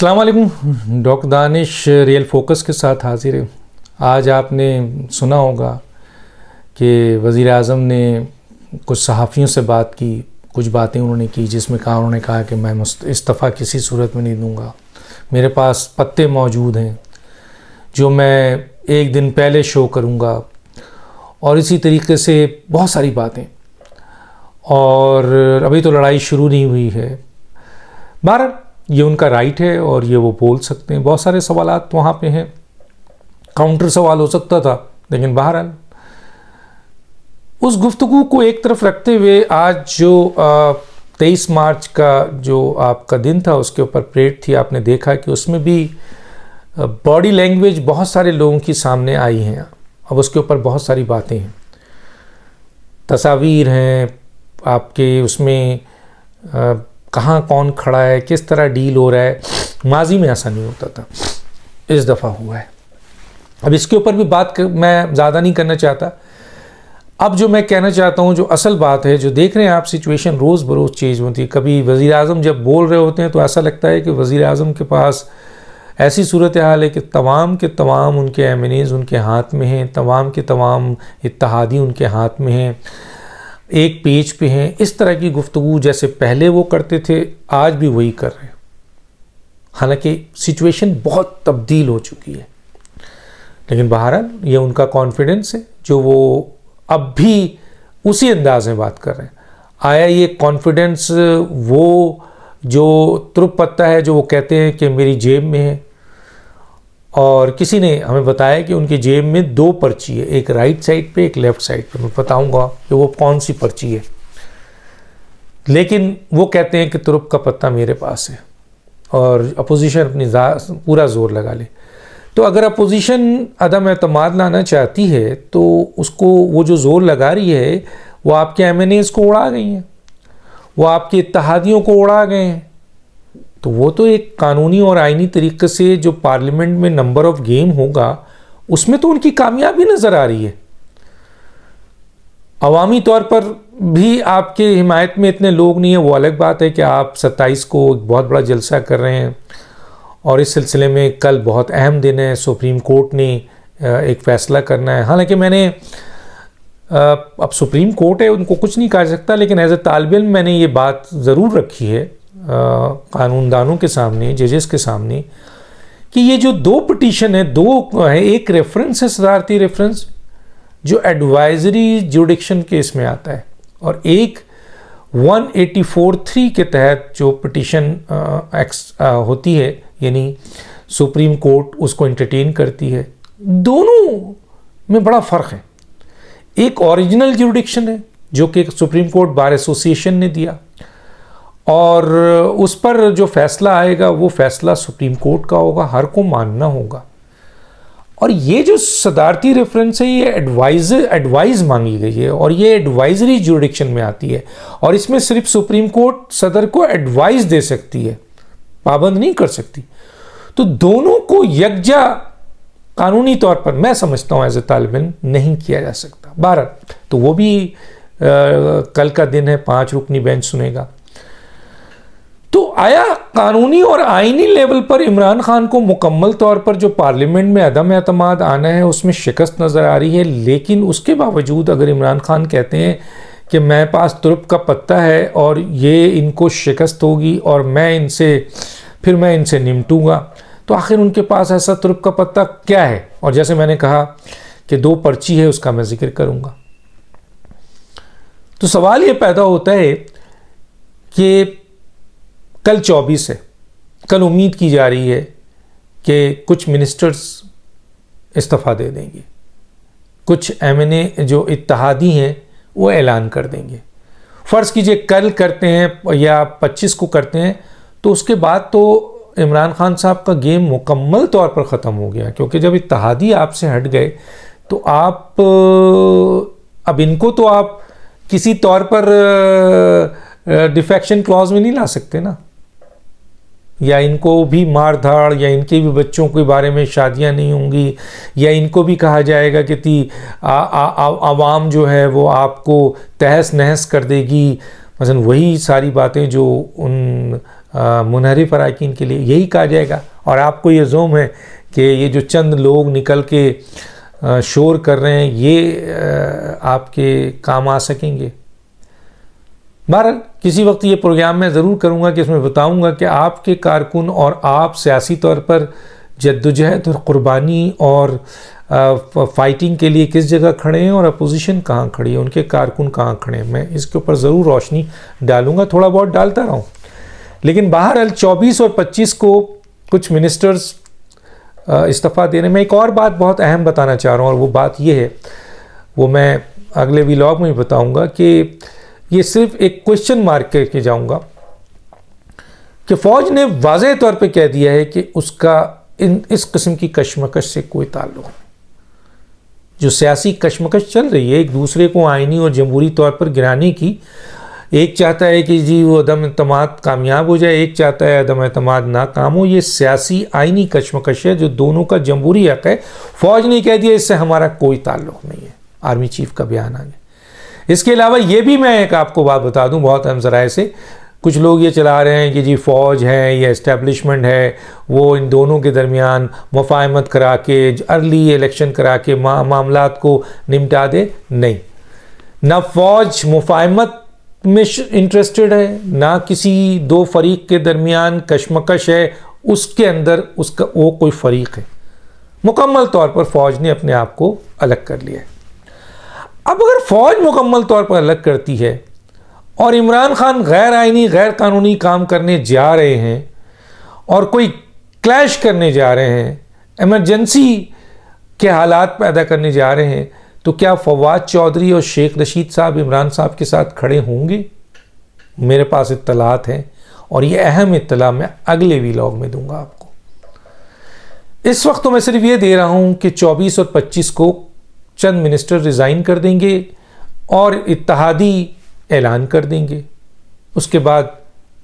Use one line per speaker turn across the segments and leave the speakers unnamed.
अस्सलाम वालेकुम। Doctor Danish real focus के साथ हाजिर है। आज आपने सुना होगा कि वज़ीर आज़म ने कुछ सहाफ़ियों से बात की, कुछ बातें उन्होंने की जिसमें उन्होंने कहा कि मैं इस्तीफ़ा किसी सूरत में नहीं दूंगा, मेरे पास पत्ते मौजूद हैं जो मैं एक दिन पहले शो करूंगा, और इसी तरीके से बहुत सारी बातें। और अभी तो लड़ाई शुरू नहीं हुई है। बहरहाल ये उनका राइट है और ये वो बोल सकते हैं। बहुत सारे सवालात वहाँ पे हैं, काउंटर सवाल हो सकता था, लेकिन बहरहाल उस गुफ्तगू को एक तरफ रखते हुए आज जो 23 मार्च का जो आपका दिन था उसके ऊपर परेड थी, आपने देखा कि उसमें भी बॉडी लैंग्वेज बहुत सारे लोगों की सामने आई हैं। अब उसके ऊपर बहुत सारी बातें हैं, तस्वीर हैं आपके, उसमें कहाँ कौन खड़ा है, किस तरह डील हो रहा है। माजी में ऐसा नहीं होता था, इस दफ़ा हुआ है। अब इसके ऊपर भी बात मैं ज़्यादा नहीं करना चाहता। अब जो मैं कहना चाहता हूँ, जो असल बात है, जो देख रहे हैं आप, सिचुएशन रोज़ बरोज़ चेंज होती है। कभी वज़ीर आज़म जब बोल रहे होते हैं तो ऐसा लगता है कि वज़ीर आज़म के पास ऐसी सूरत हाल है कि तमाम के तमाम उनके एमएनएज़ उनके हाथ में हैं, तमाम के तमाम इत्तेहादी उनके हाथ में हैं, एक पेज पे हैं। इस तरह की गुफ्तगू जैसे पहले वो करते थे, आज भी वही कर रहे हैं। हालांकि सिचुएशन बहुत तब्दील हो चुकी है, लेकिन बहरहाल ये उनका कॉन्फिडेंस है जो वो अब भी उसी अंदाज में बात कर रहे हैं। आया ये कॉन्फिडेंस वो जो तुरुप पत्ता है जो वो कहते हैं कि मेरी जेब में है, और किसी ने हमें बताया कि उनकी जेब में 2 पर्ची है, एक राइट साइड पे एक लेफ़्ट साइड पे। मैं बताऊंगा कि वो कौन सी पर्ची है, लेकिन वो कहते हैं कि तुरुप का पत्ता मेरे पास है और अपोजिशन अपनी पूरा ज़ोर लगा ले। तो अगर अपोजिशन अदम एतमाद लाना चाहती है तो उसको वो जो ज़ोर लगा रही है वो आपके एमएनएज़ को उड़ा गई हैं, वो आपके इत्तेहादियों को उड़ा गए हैं। तो वो तो एक कानूनी और आईनी तरीके से जो पार्लियामेंट में नंबर ऑफ गेम होगा उसमें तो उनकी कामयाबी नज़र आ रही है। अवामी तौर पर भी आपके हिमायत में इतने लोग नहीं है, वो अलग बात है कि आप 27 को एक बहुत बड़ा जलसा कर रहे हैं, और इस सिलसिले में कल बहुत अहम दिन है। सुप्रीम कोर्ट ने एक फ़ैसला करना है। हालांकि मैंने अब सुप्रीम कोर्ट है, उनको कुछ नहीं कह सकता, लेकिन एज ए तालिब इल्म मैंने ये बात ज़रूर रखी है कानूनदानों के सामने, जजेस के सामने, कि ये जो 2 पिटीशन है, 2 है, एक रेफरेंस है सदारती रेफरेंस जो एडवाइजरी जुडिक्शन केस में आता है, और एक 184(3) के तहत जो पिटीशन होती है, यानी सुप्रीम कोर्ट उसको एंटरटेन करती है। दोनों में बड़ा फ़र्क है। एक ओरिजिनल जुडिक्शन है जो कि सुप्रीम कोर्ट बार एसोसिएशन ने दिया, और उस पर जो फ़ैसला आएगा वो फ़ैसला सुप्रीम कोर्ट का होगा, हर को मानना होगा। और ये जो सदारती रेफरेंस है ये एडवाइज़ मांगी गई है, और ये एडवाइजरी जुडिक्शन में आती है, और इसमें सिर्फ सुप्रीम कोर्ट सदर को एडवाइस दे सकती है, पाबंद नहीं कर सकती। तो दोनों को यकजा कानूनी तौर पर मैं समझता हूँ एज ए तालिब इल्म नहीं किया जा सकता। 12 तो वो भी कल का दिन है, 5 रुकनी बेंच सुनेगा। तो आया कानूनी और आईनी लेवल पर इमरान खान को मुकम्मल तौर पर जो पार्लियामेंट में अदम एतमाद आना है उसमें शिकस्त नज़र आ रही है, लेकिन उसके बावजूद अगर इमरान खान कहते हैं कि मेरे पास तुरुप का पत्ता है और ये इनको शिकस्त होगी और मैं इनसे निमटूंगा, तो आखिर उनके पास ऐसा तुरुप का पत्ता क्या है? और जैसे मैंने कहा कि 2 पर्ची है, उसका मैं जिक्र करूंगा। तो सवाल ये पैदा होता है कि कल 24 है, कल उम्मीद की जा रही है कि कुछ मिनिस्टर्स इस्तीफ़ा दे देंगे, कुछ एमएनए जो इत्तेहादी हैं वो ऐलान कर देंगे। फ़र्ज़ कीजिए कल करते हैं या 25 को करते हैं, तो उसके बाद तो इमरान खान साहब का गेम मुकम्मल तौर पर ख़त्म हो गया, क्योंकि जब इत्तेहादी आपसे हट गए तो आप अब इनको तो आप किसी तौर पर डिफेक्शन क्लॉज में नहीं ला सकते ना, या इनको भी मार धाड़, या इनके भी बच्चों के बारे में शादियां नहीं होंगी, या इनको भी कहा जाएगा कि आवाम जो है वो आपको तहस नहस कर देगी। मसलन वही सारी बातें जो उन मुनहरिफ अरकान के लिए यही कहा जाएगा। और आपको ये ज़ोम है कि ये जो चंद लोग निकल के शोर कर रहे हैं ये आपके काम आ सकेंगे। बहरहाल किसी वक्त ये प्रोग्राम मैं ज़रूर करूँगा कि इसमें बताऊँगा कि आपके कारकुन और आप सियासी तौर पर जद्दोजहद और क़ुरबानी और फाइटिंग के लिए किस जगह खड़े हैं और अपोजिशन कहाँ खड़ी है, उनके कारकुन कहाँ खड़े हैं। मैं इसके ऊपर ज़रूर रोशनी डालूँगा, थोड़ा बहुत डालता रहूँ। लेकिन बहरहाल 24 और 25 को कुछ मिनिस्टर्स इस्तीफ़ा देने में एक और बात बहुत अहम बताना चाह रहा हूँ, और वो बात ये है, वो मैं अगले व्लॉग में बताऊँगा कि ये सिर्फ एक क्वेश्चन मार्क करके जाऊँगा कि फ़ौज ने वाज़ेह तौर पे कह दिया है कि उसका इस किस्म की कशमकश से कोई ताल्लुक़ नहीं। जो सियासी कशमकश चल रही है एक दूसरे को आइनी और जमहूरी तौर पर गिराने की, एक चाहता है कि जी वो अदम एतमाद कामयाब हो जाए, एक चाहता है अदम एतमाद नाकाम हो। ये सियासी आइनी कशमकश है जो दोनों का जमहूरी हक़ है। फ़ौज ने कह दिया इससे हमारा कोई ताल्लुक़ नहीं है, आर्मी चीफ का बयान आ गया। इसके अलावा ये भी मैं एक आपको बात बता दूं बहुत अहम ज़राए से, कुछ लोग ये चला रहे हैं कि जी फ़ौज है या इस्टेब्लिशमेंट है वो इन दोनों के दरमियान मुफ़ाहमत करा के अर्ली इलेक्शन करा के मामलात को निपटा दे। नहीं, ना फ़ौज मुफ़ाहमत में इंटरेस्टेड है, ना किसी दो फरीक के दरमियान कशमकश है, उसके अंदर उसका वो कोई फ़रीक है। मुकम्मल तौर पर फ़ौज ने अपने आप को अलग कर लिया है। अब अगर फ़ौज मुकम्मल तौर पर अलग करती है और इमरान खान गैर आइनी गैर कानूनी काम करने जा रहे हैं और कोई क्लैश करने जा रहे हैं, इमरजेंसी के हालात पैदा करने जा रहे हैं, तो क्या फवाद चौधरी और शेख रशीद साहब इमरान साहब के साथ खड़े होंगे? मेरे पास इत्तलात हैं और ये अहम इत्तला मैं अगले व्लॉग में दूंगा आपको। इस वक्त तो मैं सिर्फ ये दे रहा हूँ कि 24 और 25 को चंद मिनिस्टर रिज़ाइन कर देंगे और इत्तेहादी ऐलान कर देंगे। उसके बाद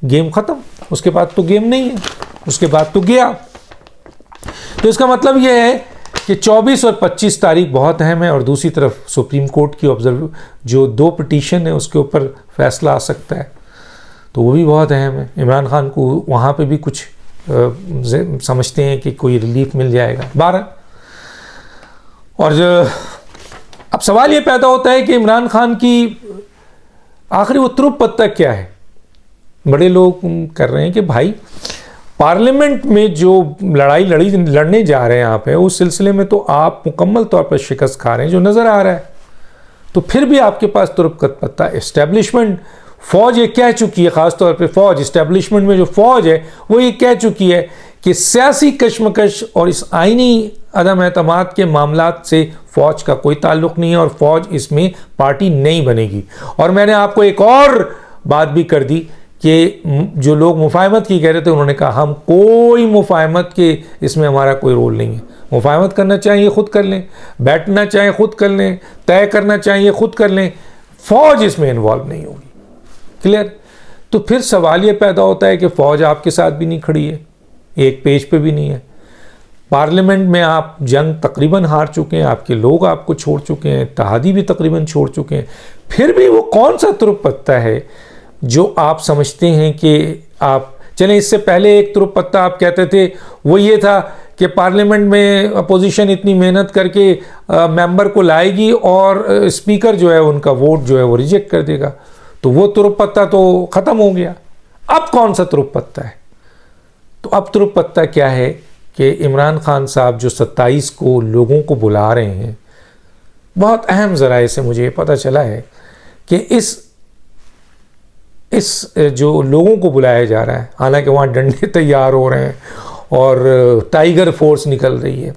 गेम ख़त्म, उसके बाद तो गेम नहीं है, उसके बाद तो गया। तो इसका मतलब यह है कि 24 और 25 तारीख बहुत अहम है। और दूसरी तरफ सुप्रीम कोर्ट की जो 2 पिटीशन है उसके ऊपर फैसला आ सकता है, तो वो भी बहुत अहम है। इमरान खान को वहाँ पे भी कुछ समझते हैं कि कोई रिलीफ मिल जाएगा 12। और अब सवाल ये पैदा होता है कि इमरान खान की आखिरी वो तुरुप पत्ता क्या है। बड़े लोग कर रहे हैं कि भाई पार्लियामेंट में जो लड़ने जा रहे हैं आप है, उस सिलसिले में तो आप मुकम्मल तौर पर शिकस्त खा रहे हैं जो नज़र आ रहा है। तो फिर भी आपके पास तुरुप पत्ता इस्टेब्लिशमेंट फ़ौज ये कह चुकी है, ख़ास तौर पे फ़ौज इस्टेब्लिशमेंट में जो फ़ौज है वो ये कह चुकी है कि सियासी कशमकश और इस आइनी अदम एतमाद के मामलात से फ़ौज का कोई ताल्लुक़ नहीं है और फ़ौज इसमें पार्टी नहीं बनेगी। और मैंने आपको एक और बात भी कर दी कि जो लोग मुफ़ाहमत की कह रहे थे, उन्होंने कहा हम कोई मुफ़ाहमत के इसमें हमारा कोई रोल नहीं है। मुफ़ाहमत करना चाहिए ख़ुद कर लें, बैठना चाहें ख़ुद कर लें, तय करना चाहिए ख़ुद कर लें, फ़ौज इसमें इन्वॉल्व नहीं होगी। क्लियर? तो फिर सवाल ये पैदा होता है कि फ़ौज आपके साथ भी नहीं खड़ी है, एक पेज पे भी नहीं है। पार्लियामेंट में आप जंग तकरीबन हार चुके हैं, आपके लोग आपको छोड़ चुके हैं, इत्तेहादी भी तकरीबन छोड़ चुके हैं। फिर भी वो कौन सा तुरुप पत्ता है जो आप समझते हैं कि आप चलें। इससे पहले एक तुरुप पत्ता आप कहते थे वो ये था कि पार्लियामेंट में अपोजिशन इतनी मेहनत करके मेंबर को लाएगी और स्पीकर जो है उनका वोट जो है वो रिजेक्ट कर देगा। तो वो तुरुप पत्ता तो ख़त्म हो गया। अब कौन सा तुरुप पत्ता है? तो अब तुरुप पत्ता क्या है कि इमरान खान साहब जो 27 को लोगों को बुला रहे हैं, बहुत अहम ज़राए से मुझे पता चला है कि इस जो लोगों को बुलाया जा रहा है, हालांकि वहाँ डंडे तैयार हो रहे हैं और टाइगर फोर्स निकल रही है।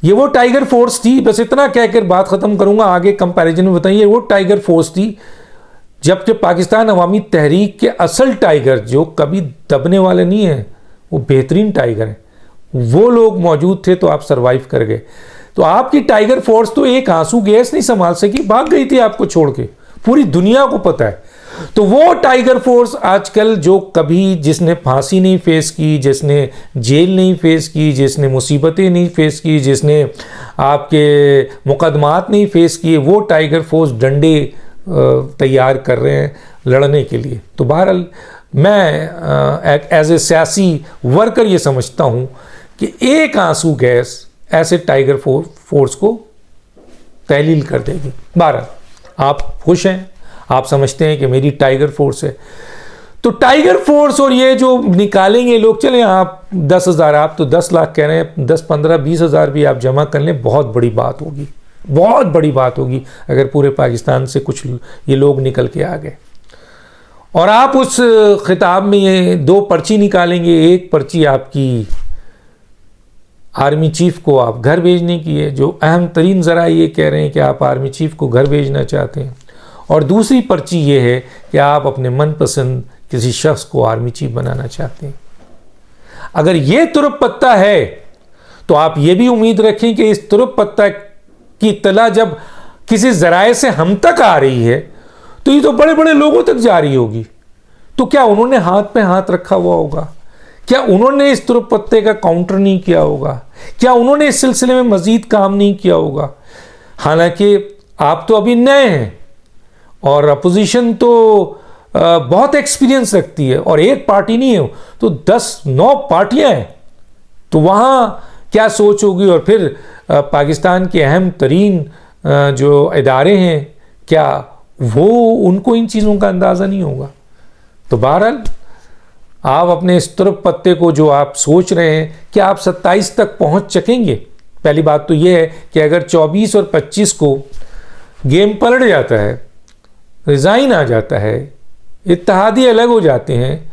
ये वो टाइगर फोर्स थी, बस इतना कहकर बात ख़त्म करूँगा, आगे कंपैरिजन में बताइए। वो टाइगर फोर्स थी जबकि पाकिस्तान अवामी तहरीक के असल टाइगर जो कभी दबने वाले नहीं हैं, वो बेहतरीन टाइगर हैं, वो लोग मौजूद थे तो आप सरवाइव कर गए। तो आपकी टाइगर फोर्स तो एक आंसू गैस नहीं संभाल सकी, भाग गई थी आपको छोड़ के, पूरी दुनिया को पता है। तो वो टाइगर फोर्स आजकल जो कभी जिसने फांसी नहीं फेस की, जिसने जेल नहीं फेस की, जिसने मुसीबतें नहीं फेस की, जिसने आपके मुकदमात नहीं फेस किए, वो टाइगर फोर्स डंडे तैयार कर रहे हैं लड़ने के लिए। तो बहरहाल मैं एज ए सियासी वर्कर ये समझता हूँ कि एक आंसू गैस ऐसे टाइगर फोर्स को तहलील कर देगी। 12 आप खुश हैं, आप समझते हैं कि मेरी टाइगर फोर्स है, तो टाइगर फोर्स और ये जो निकालेंगे लोग, चले आप 10,000, आप तो 10 लाख कह रहे हैं, 10, 15, 20,000 भी आप जमा कर लें, बहुत बड़ी बात होगी, बहुत बड़ी बात होगी अगर पूरे पाकिस्तान से कुछ ये लोग निकल के आ गए। और आप उस खिताब में ये 2 पर्ची निकालेंगे, एक पर्ची आपकी आर्मी चीफ को आप घर भेजने की है, जो अहम तरीन ज़रा ये कह रहे हैं कि आप आर्मी चीफ को घर भेजना चाहते हैं, और दूसरी पर्ची ये है कि आप अपने मनपसंद किसी शख्स को आर्मी चीफ बनाना चाहते हैं। अगर ये तुरुप पत्ता है तो आप ये भी उम्मीद रखें कि इस तुरुप पत्ता की इत्तला जब किसी ज़राए से हम तक आ रही है तो ये तो बड़े बड़े लोगों तक जा रही होगी। तो क्या उन्होंने हाथ पे हाथ रखा हुआ होगा? क्या उन्होंने इस तुरुप पत्ते का काउंटर नहीं किया होगा? क्या उन्होंने इस सिलसिले में मजीद काम नहीं किया होगा? हालांकि आप तो अभी नए हैं और अपोजिशन तो बहुत एक्सपीरियंस रखती है, और एक पार्टी नहीं है तो 10-9 पार्टियां हैं, तो वहाँ क्या सोच होगी। और फिर पाकिस्तान के अहम तरीन जो इदारे हैं, क्या वो उनको इन चीज़ों का अंदाज़ा नहीं होगा? तो बहरहाल आप अपने इस तुरुप पत्ते को जो आप सोच रहे हैं कि आप 27 तक पहुंच सकेंगे, पहली बात तो ये है कि अगर 24 और 25 को गेम पलट जाता है, रिज़ाइन आ जाता है, इत्तेहादी अलग हो जाते हैं,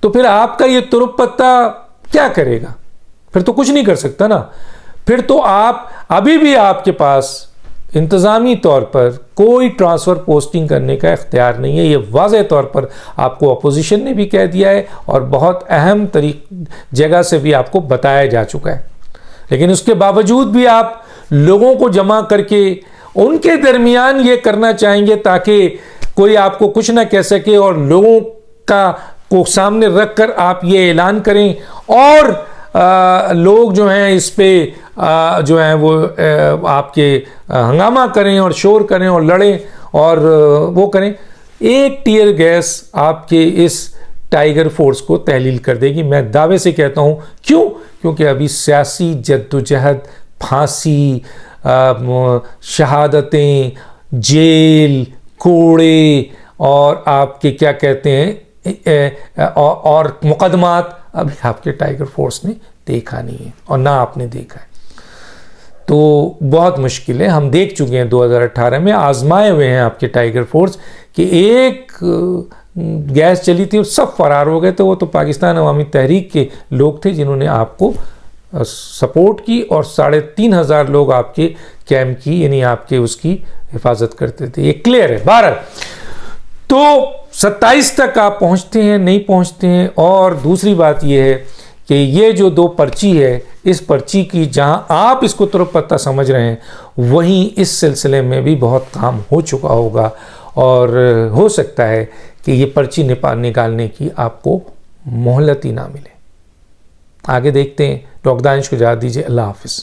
तो फिर आपका ये तुरुप पत्ता क्या करेगा? फिर तो कुछ नहीं कर सकता ना। फिर तो आप अभी भी आपके पास इंतज़ामी तौर पर कोई ट्रांसफ़र पोस्टिंग करने का इख्तियार नहीं है। ये वाज़ेह तौर पर आपको अपोजिशन ने भी कह दिया है और बहुत अहम जगह से भी आपको बताया जा चुका है। लेकिन उसके बावजूद भी आप लोगों को जमा करके उनके दरमियान ये करना चाहेंगे ताकि कोई आपको कुछ ना कह सके, और लोगों को सामने रख कर आप ये ऐलान करें और लोग जो हैं इस पे जो हैं वो आपके हंगामा करें और शोर करें और लड़ें और वो करें। एक टीयर गैस आपके इस टाइगर फोर्स को तहलील कर देगी, मैं दावे से कहता हूँ। क्यों? क्योंकि अभी सियासी जद्दोजहद, फांसी, शहादतें, जेल, कोड़े और आपके क्या कहते हैं और मुकदमात अभी आपके टाइगर फोर्स ने देखा नहीं है, और ना आपने देखा है। तो बहुत मुश्किल है। हम देख चुके हैं 2018 में, आजमाए हुए हैं आपके टाइगर फोर्स कि एक गैस चली थी और सब फरार हो गए थे। वो तो पाकिस्तान अवामी तहरीक के लोग थे जिन्होंने आपको सपोर्ट की, और 3,500 लोग आपके कैंप की यानी आपके उसकी हिफाजत करते थे। ये क्लियर है। 12 तो 27 तक आप पहुंचते हैं, नहीं पहुंचते हैं। और दूसरी बात यह है कि ये जो 2 पर्ची है, इस पर्ची की जहां आप इसको तुरुप पत्ता समझ रहे हैं, वहीं इस सिलसिले में भी बहुत काम हो चुका होगा, और हो सकता है कि ये पर्ची निकालने की आपको मोहलत ही ना मिले। आगे देखते हैं। डॉक्टर दानिश को इजाज़त दीजिए। अल्लाह हाफिज़।